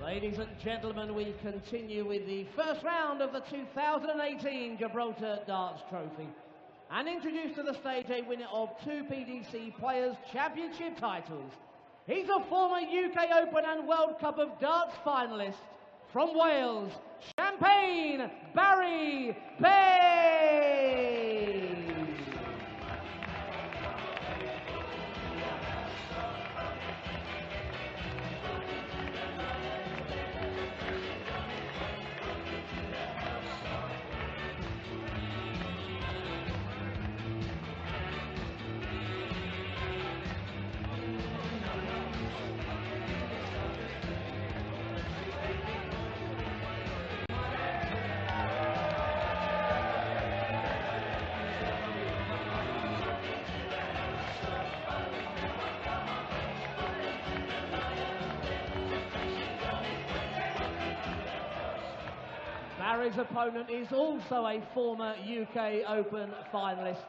Ladies and gentlemen, we continue with the first round of the 2018 Gibraltar Darts Trophy. And introduce to the stage a winner of 2 PDC Players' Championship titles. He's a former UK Open and World Cup of Darts finalist from Wales, Champagne, Barry Bay. Barry's opponent is also a former UK Open finalist,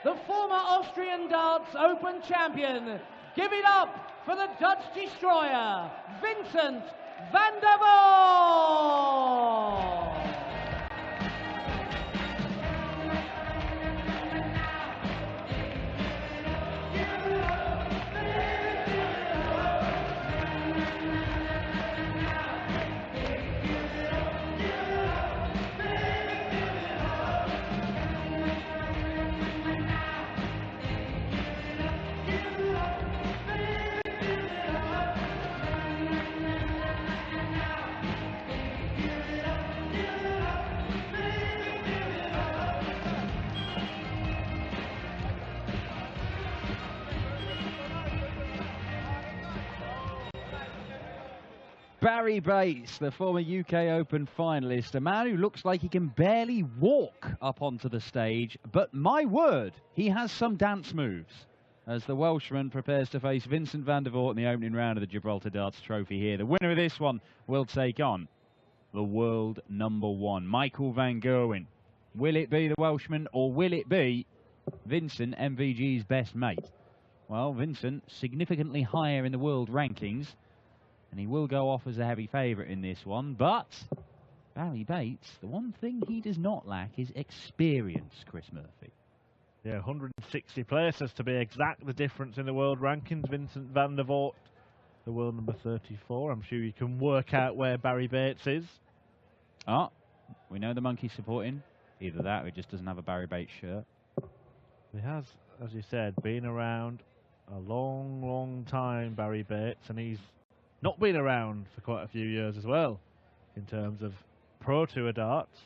the former Austrian Darts Open champion. Give it up for the Dutch destroyer, Vincent van der Voort. Barry Bates, the former UK Open finalist, a man who looks like he can barely walk up onto the stage, but my word, he has some dance moves as the Welshman prepares to face Vincent van der Voort in the opening round of the Gibraltar Darts Trophy here. The winner of this one will take on the world #1, Michael van Gerwen. Will it be the Welshman or will it be Vincent, MVG's best mate? Well, Vincent significantly higher in the world rankings, and he will go off as a heavy favourite in this one. But Barry Bates, the one thing he does not lack is experience, Chris Murphy. Yeah, 160 places to be exact, the difference in the world rankings. Vincent van der Voort, the world #34. I'm sure you can work out where Barry Bates is. Ah, we know the monkey's supporting. Either that or he just doesn't have a Barry Bates shirt. He has, as you said, been around a long, long time, Barry Bates, and he's not been around for quite a few years as well in terms of Pro Tour darts.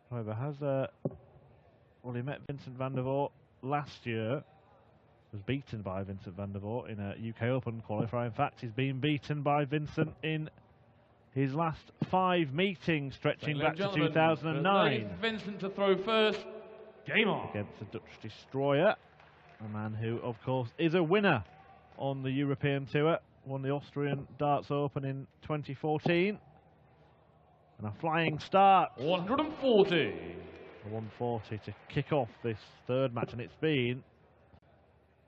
However, well, he met Vincent van der Voort last year, was beaten by Vincent van der Voort in a UK Open qualifier. In fact, he's been beaten by Vincent in his last 5 meetings, stretching back to 2009. Vincent to throw first. Game on. Against the Dutch destroyer, a man who, of course, is a winner on the European Tour, won the Austrian Darts Open in 2014. And a flying start. 140. A 140 to kick off this third match, and it's been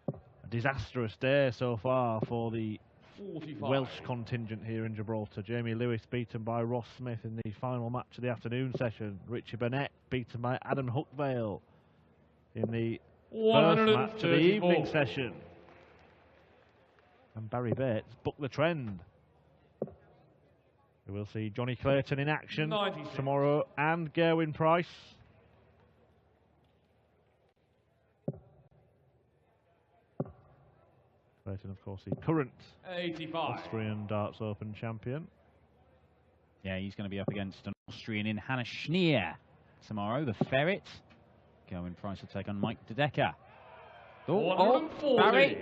a disastrous day so far for the 45. Welsh contingent here in Gibraltar. Jamie Lewis beaten by Ross Smith in the final match of the afternoon session. Richie Burnett beaten by Adam Hookvale in the first match of the evening session. And Barry Bates booked the trend. We will see Johnny Clayton in action 96. tomorrow, and Gerwin Price. Clayton, of course, the current 85. Austrian Darts Open champion. Yeah, he's going to be up against an Austrian in Hannah Schneer tomorrow, the Ferret. Gerwin Price will take on Mike De Decker. Oh, 140. Barry.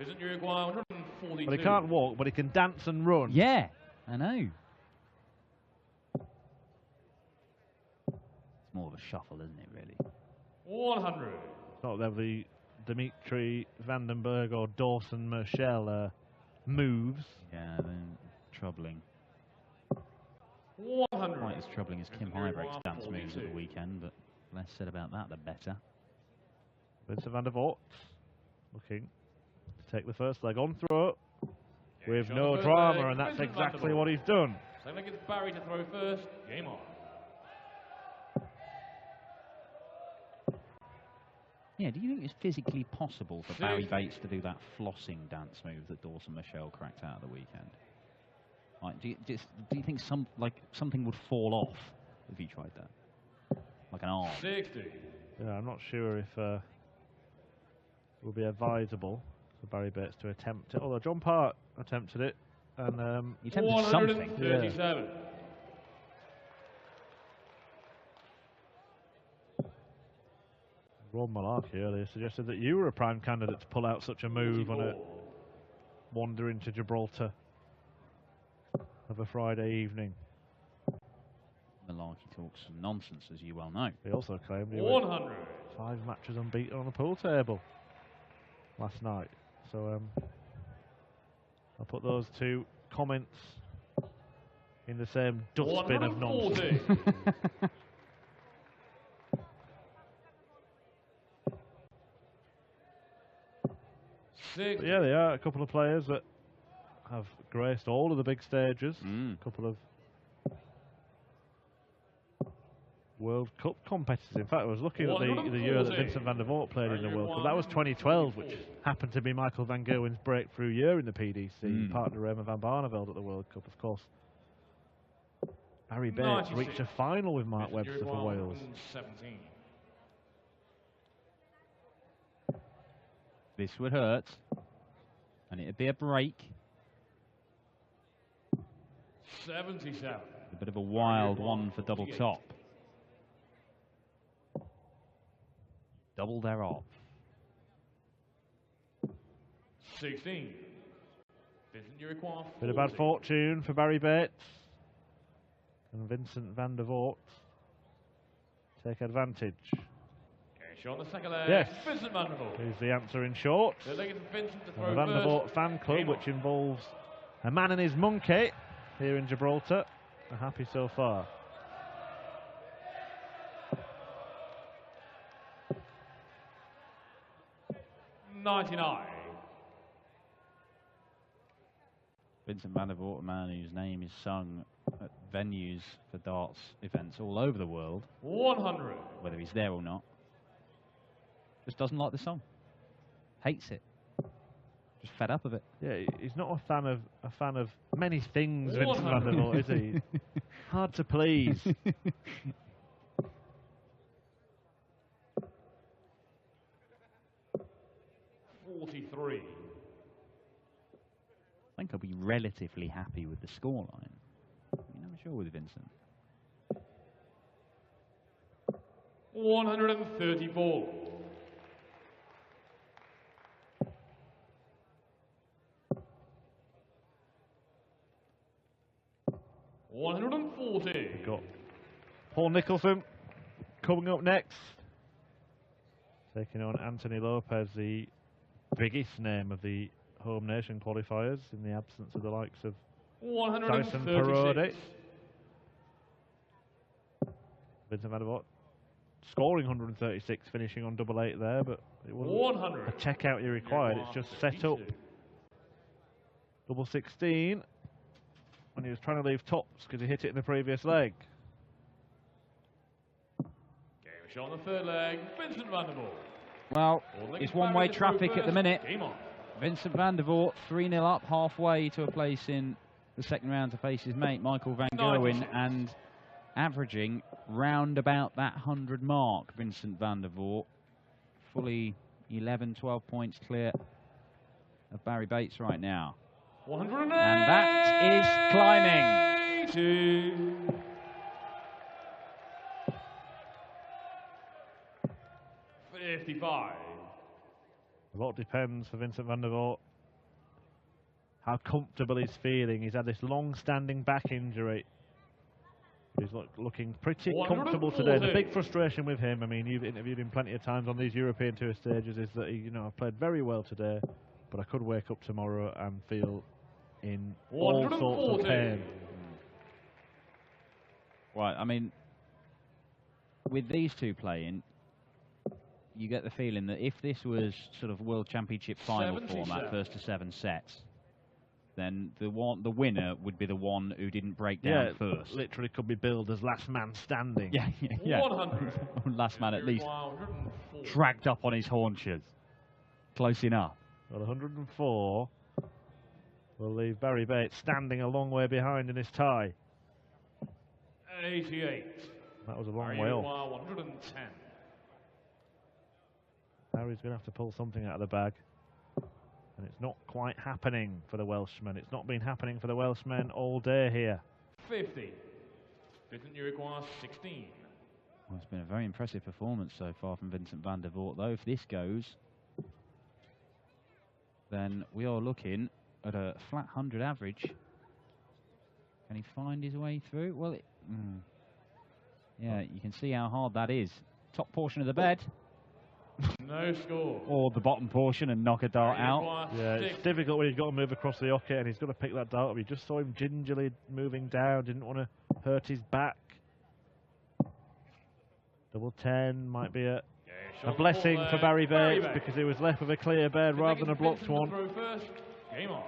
Isn't Uruguay 142? But he can't walk, but he can dance and run. Yeah, I know. It's more of a shuffle, isn't it, really? 100. It's not the Dimitri Vandenberg or Dawson Merschel moves. Yeah, they're troubling. 100. Quite as troubling as Kim Highbreak's dance moves at the weekend, but less said about that, the better. Vincent van der Voort looking to take the first leg on throw. with Shot no the drama, leg, and that's Vincent exactly Vandervoort. what he's done. Same leg it's Barry to throw first. Game on. Yeah, do you think it's physically possible for Barry Bates to do that flossing dance move that Dawson Michelle cracked out at the weekend? Like, do you think something would fall off if he tried that? Like an arm? 60. Yeah, I'm not sure if it will be advisable for Barry Bates to attempt it. Although John Part attempted it, and he attempted something. 137. Yeah. Ron Malarkey earlier suggested that you were a prime candidate to pull out such a move on a wander into Gibraltar of a Friday evening. Malarkey talks some nonsense, as you well know. He also claimed he 100. went 5 matches unbeaten on the pool table last night. So I'll put those two comments in the same dustbin of nonsense. 140. But yeah, there are a couple of players that have graced all of the big stages. A couple of World Cup competitors. In fact, I was looking at the year that Vincent van der Voort played in the World Cup. That was 2012, which happened to be Michael van Gerwen's breakthrough year in the PDC. Partner Raymond van Barneveld at the World Cup, of course. Barry Bates reached a final with Mark Webster for Wales. 17. This would hurt, and it'd be a break. 77. A bit of a wild one for double top. Double thereof. 16. Vincent, you require 40. Bit of bad fortune for Barry Bates and Vincent van der Voort take advantage. Okay, shot on the second leg. Yes. Vincent van der Voort. Here's the answer in short. The leg is Vincent to And throw the Van der first. Voort fan club, which involves a man and his monkey here in Gibraltar, are happy so far. $99. Vincent van der Voort, a man whose name is sung at venues for darts events all over the world. 100. Whether he's there or not. Just doesn't like the song. Hates it. Just fed up of it. Yeah, he's not a fan of many things, Vincent van der Voort, is he? Hard to please. 43. I think I'll be relatively happy with the scoreline. You're never sure with Vincent. 134. We've got Paul Nicholson coming up next, taking on Anthony Lopez, the biggest name of the home nation qualifiers in the absence of the likes of Dyson Parodi. Vincent van der Voort scoring 136, finishing on double eight there, but it wasn't a checkout he required. It's just set up double 16 when he was trying to leave tops because he hit it in the previous leg. Game shot on the third leg, Vincent van der Voort. Well, it's one-way traffic at the minute. Game on. Vincent van der Voort 3-0 up, halfway to a place in the second round to face his mate Michael van Gerwen, and averaging round about that 100 mark. Vincent van der Voort fully 11, 12 points clear of Barry Bates right now. 180. And that is climbing. 55. A lot depends for Vincent van der Voort how comfortable he's feeling. He's had this long-standing back injury. He's looking pretty comfortable today. The big frustration with him, I mean, you've interviewed him plenty of times on these European Tour stages, is that he, I've played very well today, but I could wake up tomorrow and feel in all sorts of pain. Right, I mean, with these two playing, you get the feeling that if this was sort of World Championship final format, first to 7 sets, then the winner would be the one who didn't break down first. Literally could be billed as last man standing. Yeah. 100. Last man at least 104. dragged up on his haunches. Close enough. Well, 104 will leave Barry Bates standing a long way behind in his tie. 88. That was a long way off. 110. Barry's going to have to pull something out of the bag. And it's not quite happening for the Welshmen. It's not been happening for the Welshmen all day here. 50. Vincent, you require 16. Well, it's been a very impressive performance so far from Vincent van der Voort, though. If this goes, then we are looking at a flat 100 average. Can he find his way through? Well, yeah, you can see how hard that is. Top portion of the bed. No score. Or the bottom portion and knock a dart out. Yeah, it's difficult when he's got to move across the ocket and he's got to pick that dart up. You just saw him gingerly moving down, didn't want to hurt his back. Double 10 might be a blessing for Barry Bates because he was left with a clear bed rather than a blocked one. Game on.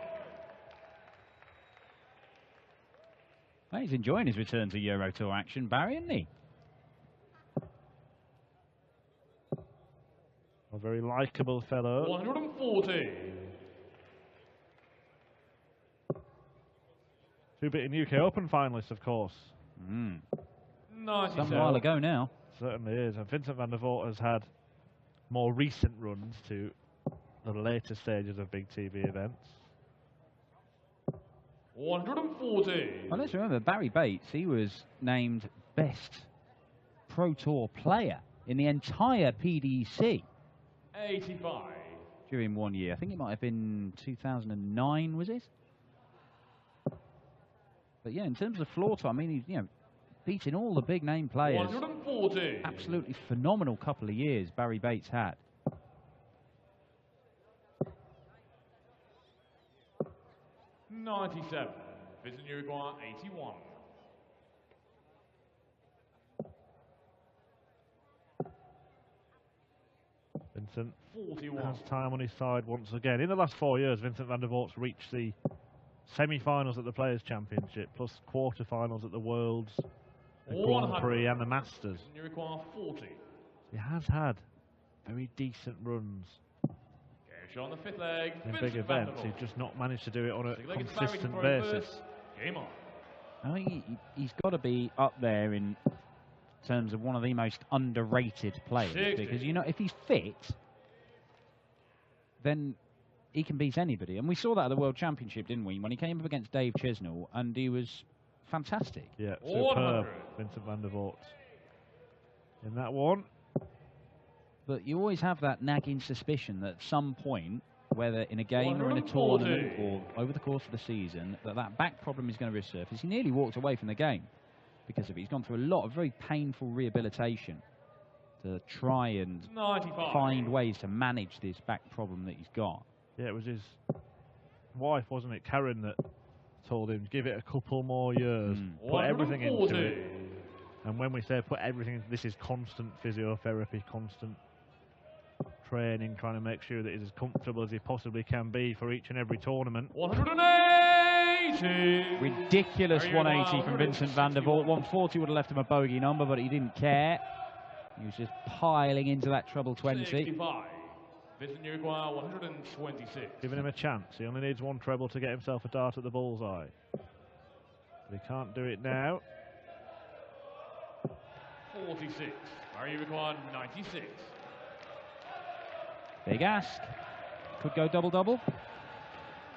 Well, he's enjoying his return to Euro Tour action, Barry, isn't he? A very likeable fellow. 140. Two-bit UK Open finalists, of course. 97. Some while ago now. Certainly is. And Vincent van der Voort has had more recent runs to the later stages of big TV events. 140. Well, let's remember, Barry Bates, he was named best Pro Tour player in the entire PDC. 85. During 1 year. I think it might have been 2009, was it? But yeah, in terms of floor time, I mean, he's, beating all the big name players. 140. Absolutely phenomenal couple of years Barry Bates had. $97. Vincent, you require 81. Vincent 41. has time on his side once again. In the last 4 years, Vincent van der Voort's reached the semi-finals at the Players' Championship, plus quarter-finals at the Worlds, the Grand Prix and the Masters. You require 40. He has had very decent runs Shot on the fifth leg. in Vincent big van der events. Voort. He's just not managed to do it on a Second leg, it's Barry to consistent throw basis. first. Game on. I think he's got to be up there in terms of one of the most underrated players. 60. Because, if he's fit, then he can beat anybody. And we saw that at the World Championship, didn't we? When he came up against Dave Chisnell, and he was fantastic. Yeah, 100. superb, Vincent van der Voort. In that one. But you always have that nagging suspicion that at some point, whether in a game or in a 140. tournament or over the course of the season, that back problem is going to resurface. He nearly walked away from the game because of it. He's gone through a lot of very painful rehabilitation to try and 95. find ways to manage this back problem that he's got. Yeah, it was his wife, wasn't it, Karen, that told him, give it a couple more years, put everything into 140. it. And when we say put everything into this, is constant physiotherapy, constant training, trying to make sure that he's as comfortable as he possibly can be for each and every tournament. 180. Ridiculous 180 from Vincent van der Voort. 140 would have left him a bogey number, but he didn't care. He was just piling into that treble 20. 65. Vincent, you require 126. Giving him a chance. He only needs one treble to get himself a dart at the bullseye. But he can't do it now. 46. Barry, you require 96. Big ask. Could go double-double.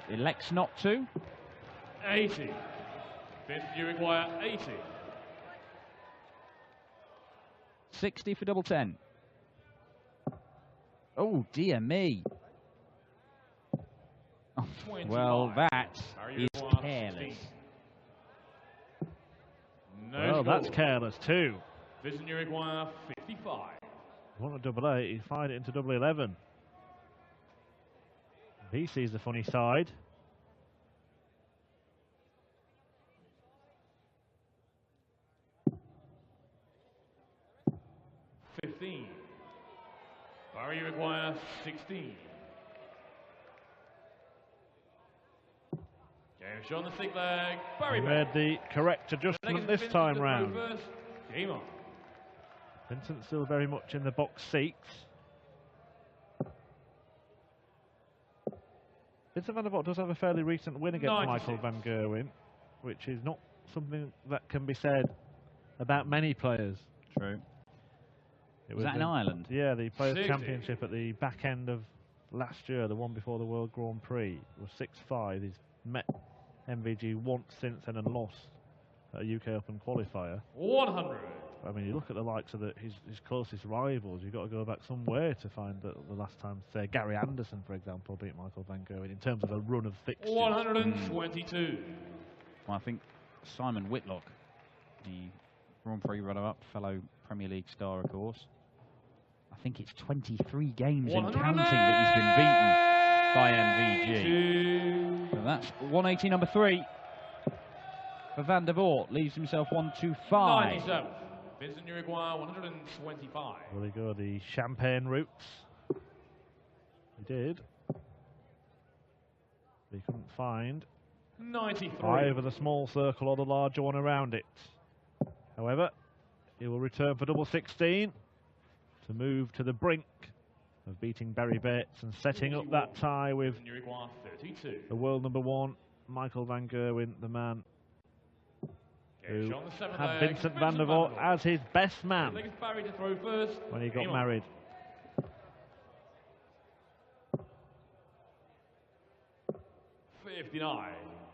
Elects not to. 80. Vincent, you require 80. 60 for double 10. Oh, dear me. Oh, well, that is careless. Well, that's careless too. Vincent, you require 55. Want a double 8, he fired it into double 11. He sees the funny side. Barry, you require 16. Game shot on the stick leg. Barry He Bates. made the correct adjustment this time round. Game on. Vincent still very much in the box seat. Vincent van der Voort does have a fairly recent win against 96. Michael van Gerwen, which is not something that can be said about many players. True. It Was that in Ireland? Yeah, the Players' 60. Championship at the back end of last year, the one before the World Grand Prix, was 6-5. He's met MVG once since then and lost at a UK Open qualifier. 100. I mean, you look at the likes of his closest rivals, you've got to go back somewhere to find the last time, say, Gary Anderson, for example, beat Michael van Gerwen in terms of a run of fixtures. 122. Well, I think Simon Whitlock, the Grand Prix runner-up, fellow Premier League star, of course. I think it's 23 games and counting that he's been beaten by MVG. So that's 180 number 3 for Van der Voort. Leaves himself 125. 97. Vincent Uruguay, 125. Will he go the champagne routes? He did. He couldn't find 93. either the small circle or the larger one around it. However, he will return for double 16 to move to the brink of beating Barry Bates and setting up that tie with Vincent Uruguay, 32. the world number 1, Michael van Gerwen, the man who had Vincent van der Voort as his best man Barry to throw first. when he got married.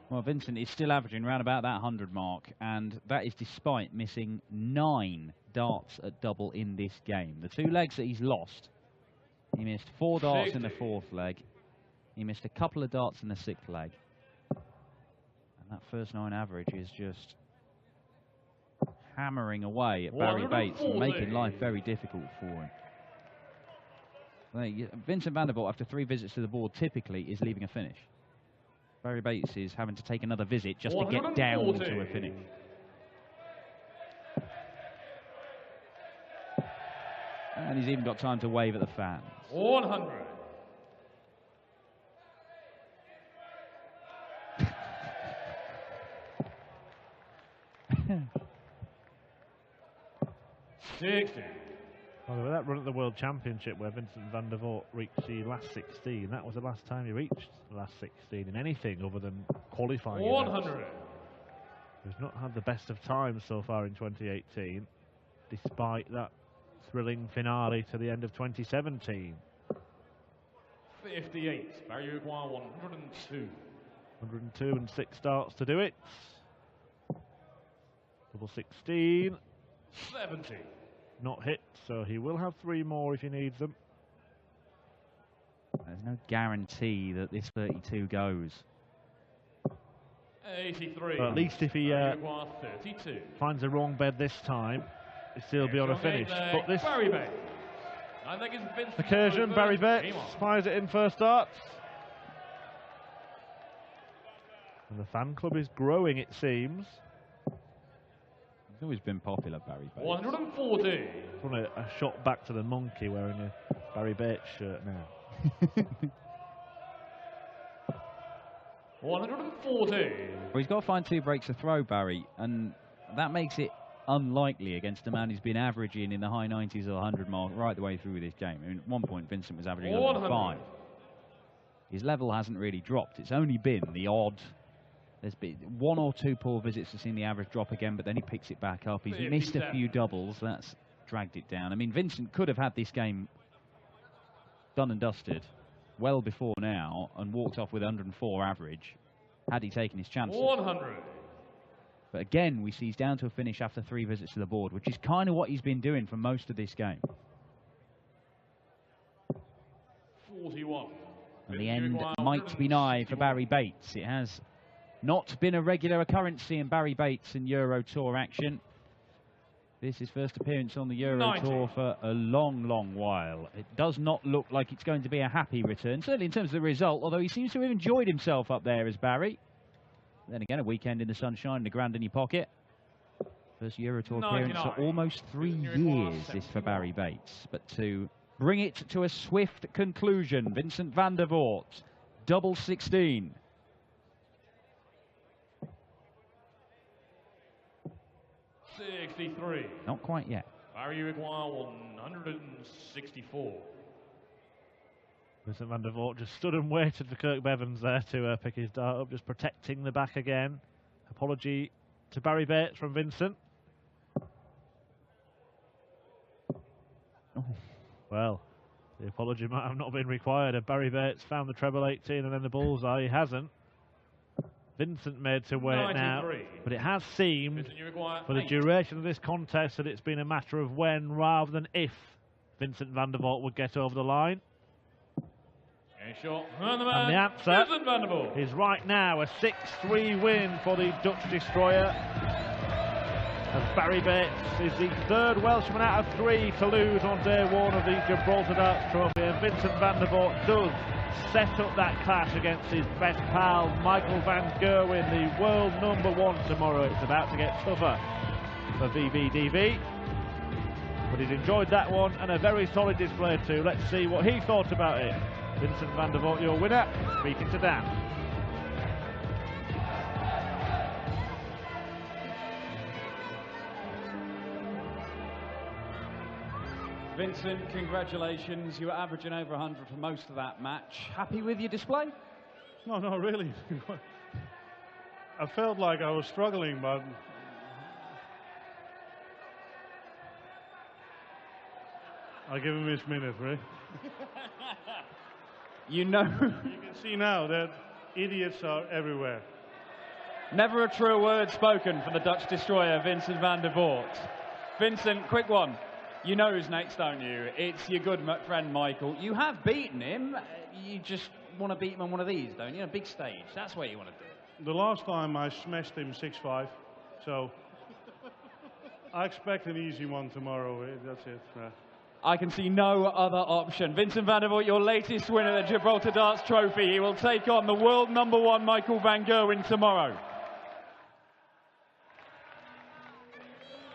Well, Vincent is still averaging around about that 100 mark, and that is despite missing 9 darts at double in this game. The 2 legs that he's lost, he missed 4 darts in the 4th leg. He missed a couple of darts in the 6th leg. And that first 9 average is just hammering away at Barry Bates and making life very difficult for him. Vincent van der Voort, after 3 visits to the board, typically is leaving a finish. Barry Bates is having to take another visit just to get down to a finish. And he's even got time to wave at the fans. 100. Well, with that run at the World Championship where Vincent van der Voort reached the last 16, that was the last time he reached the last 16 in anything other than qualifying. 100. He's not had the best of times so far in 2018, despite that thrilling finale to the end of 2017. 58. Barry Uruguay, 102. 102 and 6 starts to do it. Double 16. 70. Not hit, so he will have 3 more if he needs them. There's no guarantee that this 32 goes. 83. But at least if he 32. finds the wrong bed this time, he'll still be on a finish. But this Barry Bates. I think it's Vincent occasion, Barry Bates fires it in first starts. And the fan club is growing, it seems. He's always been popular, Barry Bates. 140. Want a shot back to the monkey wearing a Barry Bates shirt now. 140. Well, he's got to find 2 breaks to throw, Barry, and that makes it unlikely against a man who's been averaging in the high 90s or 100 mark right the way through this game. I mean, at one point, Vincent was averaging 105. His level hasn't really dropped. It's only been the odd. There's been 1 or 2 poor visits to see the average drop again, but then he picks it back up. He's missed a few doubles. That's dragged it down. I mean, Vincent could have had this game done and dusted well before now and walked off with 104 average had he taken his chances. 100. But again, we see he's down to a finish after 3 visits to the board, which is kind of what he's been doing for most of this game. 41. And the end might be nigh for Barry Bates. It has not been a regular occurrence in Barry Bates in Euro Tour action. This is his first appearance on the Euro Tour for a long, long while. It does not look like it's going to be a happy return, certainly in terms of the result, although he seems to have enjoyed himself up there as Barry. Then again, a weekend in the sunshine, the grand in your pocket. First Euro Tour appearance for almost 3 years, this for Barry Bates. But to bring it to a swift conclusion, Vincent van der Voort, double 16. 63. Not quite yet. Barry require 164. Vincent van der Voort just stood and waited for Kirk Bevans there to pick his dart up, just protecting the back again. Apology to Barry Bates from Vincent. Oh. Well, the apology might have not been required. If Barry Bates found the treble 18 and then the bullseye, he hasn't. Vincent made to wait now, but it has seemed for the duration of this contest that it's been a matter of when rather than if Vincent van der Voort would get over the line. And the answer is right now a 6-3 win for the Dutch destroyer. As Barry Bates is the third Welshman out of 3 to lose on day 1 of the Gibraltar Darts Trophy, and Vincent van der Voort does set up that clash against his best pal Michael van Gerwen, the world #1 tomorrow. It's about to get tougher for VVDV, but he's enjoyed that one and a very solid display too. Let's see what he thought about it. Vincent van der Voort, your winner, speaking to Dan. Vincent, congratulations. You were averaging over 100 for most of that match. Happy with your display? No, not really. I felt like I was struggling, but I'll give him his minute, right? You know. You can see now that idiots are everywhere. Never a truer word spoken for the Dutch destroyer, Vincent van der Voort. Vincent, quick one. You know who's next, don't you? It's your good friend Michael. You have beaten him. You just want to beat him on one of these, don't you? A big stage. That's what you want to do. The last time I smashed him 6-5, so I expect an easy one tomorrow. That's it. I can see no other option. Vincent van der Voort, your latest winner of the Gibraltar Darts Trophy. He will take on the world #1 Michael van Gerwen tomorrow.